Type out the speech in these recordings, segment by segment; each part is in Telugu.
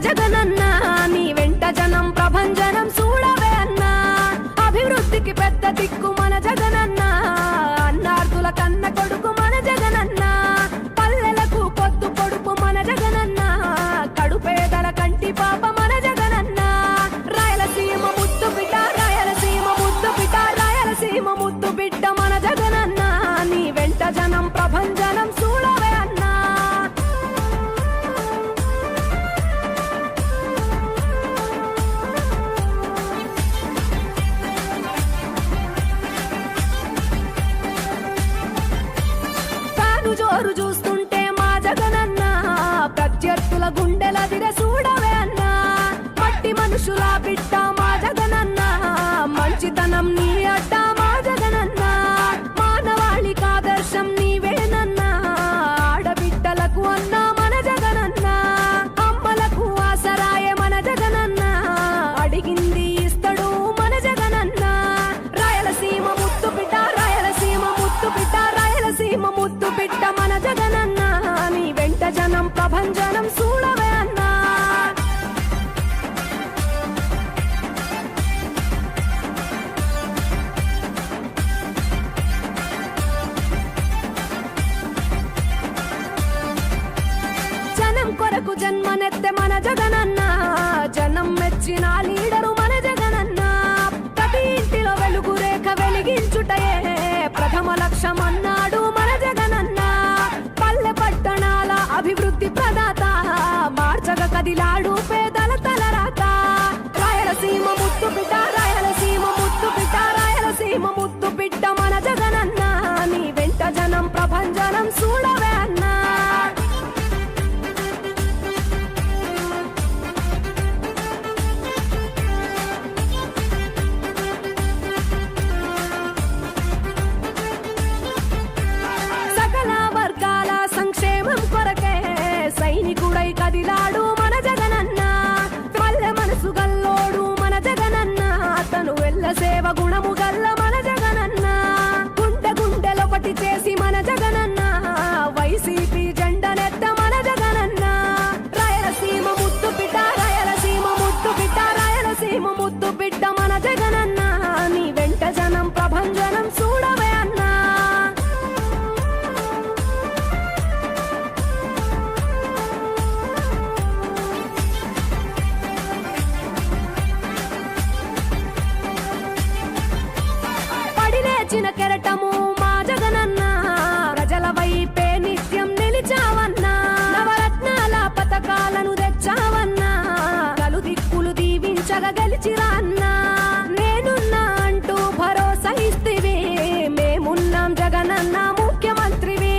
జగనన్న నీ వెంట జనం ప్రభంజనం చూడవే అన్నా అభివృద్ధికి పెద్ద దిక్కు మన జగనన్న అన్నార్థుల కన్న కొడుకు మన జగనన్న పల్లెలకు పొద్దు పొడుపు మన జగనన్న కడుపేదల కంటి పాప మన జగనన్న రాయలసీమ ముద్దు బిడ్డ రాయలసీమ ముద్దు బిడ్డ రాయలసీమ ముద్దు బిడ్డ మన జగనన్న నీ వెంట జనం ప్రభంజనం చూడవే అన్నా జోరు చూస్తుంటే మా జగనన్న ప్రత్యర్థుల గుండెల దిర చూడవే అన్నా మట్టి మనుషుల బిడ్డ మా జగనన్న మంచితనం నీ అడ్డ మా జగనన్న మానవాళికి ఆదర్శం నీవేనన్నా ఆడబిడ్డలకు అన్న మన జగనన్న అమ్మలకు ఆసరాయ మన జగనన్న అడిగింది ఇస్తడు మన జగనన్న రాయలసీమ ముద్దు బిడ్డ రాయలసీమ ముద్దు బిడ్డ రాయలసీమ ముద్దు బిడ్డ మన జగనన్న నీ వెంట జనం ప్రభంజనం చూడవే అన్నా జనం కొరకు జన్మనెత్తె మన జగనన్న జనం మెచ్చిన లీడరు మన జగనన్న ప్రతి ఇంటిలో వెలుగు రేఖ వెలిగించుటయే ప్రథమ లక్ష్యం అన్నాడు మన జగనన్న పల్లె పట్టణాల అభివృద్ధి ప్రదాత మార్చగ కదిలాడు పేదల తలరాత రాయలసీమ ముద్దు బిడ్డ రాయలసీమ ముద్దు బిడ్డ రాయలసీమ ముద్దు బిడ్డ మన జగనన్న నీ వెంట జనం ప్రభంజనం చూడవే అన్నా సంక్షేమం కొరకే సైనికుడై కదిలాడు మన జగనన్న పల్లె మనసు గల్లోడు మన జగనన్న అతను వెళ్ళ సేవ గుణము గల్ల మన జగనన్న గుండె గుండెలొకటి చేసి మన జగనన్న వైసీపీ జెండనెత్త మన జగనన్న రాయలసీమ ముద్దు బిడ్డ రాయలసీమ ముద్దు బిడ్డ రాయలసీమ ముద్దు బిడ్డ మన జగనన్న నీ వెంట జనం ప్రభంజనం చూడవే అన్నా చిన్న కెరటము మా జగనన్న ప్రజల వైపే నిత్యం నిలిచావన్నా నవరత్నాల పథకాలను తెచ్చావన్నా కలు దిక్కులు దీవించగా గెలిచిరా అన్నా నేనున్నా అంటూ భరోసా ఇస్తివి మేమున్నాం జగనన్న ముఖ్యమంత్రివి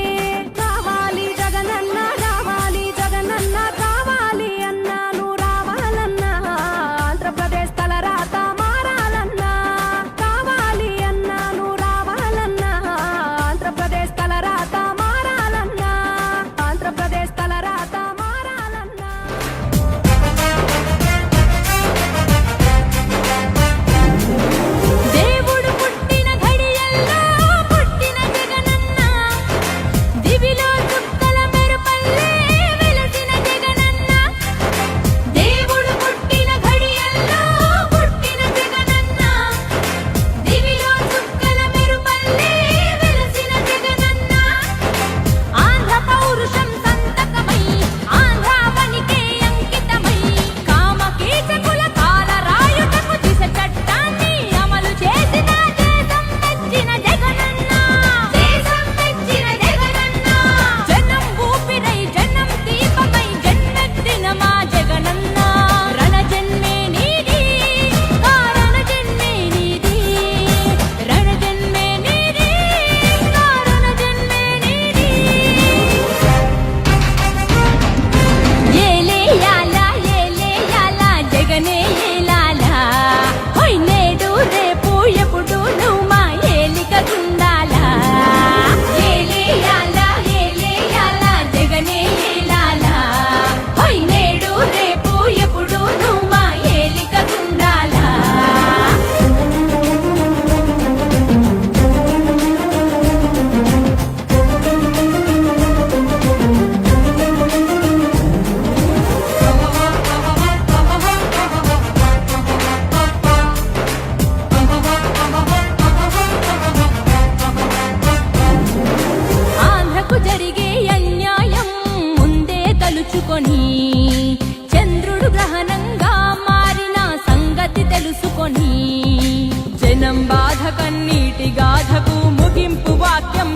కావాలి జగనన్న రావాలి జగనన్న కావాలి అన్నా నువ్వు రావాలన్నా ఆంధ్రప్రదేశ్ తలరాత మారాలన్నా కావాలి అన్నా నువ్వు రావాలన్నా గాథకు ముగింపు వాక్యం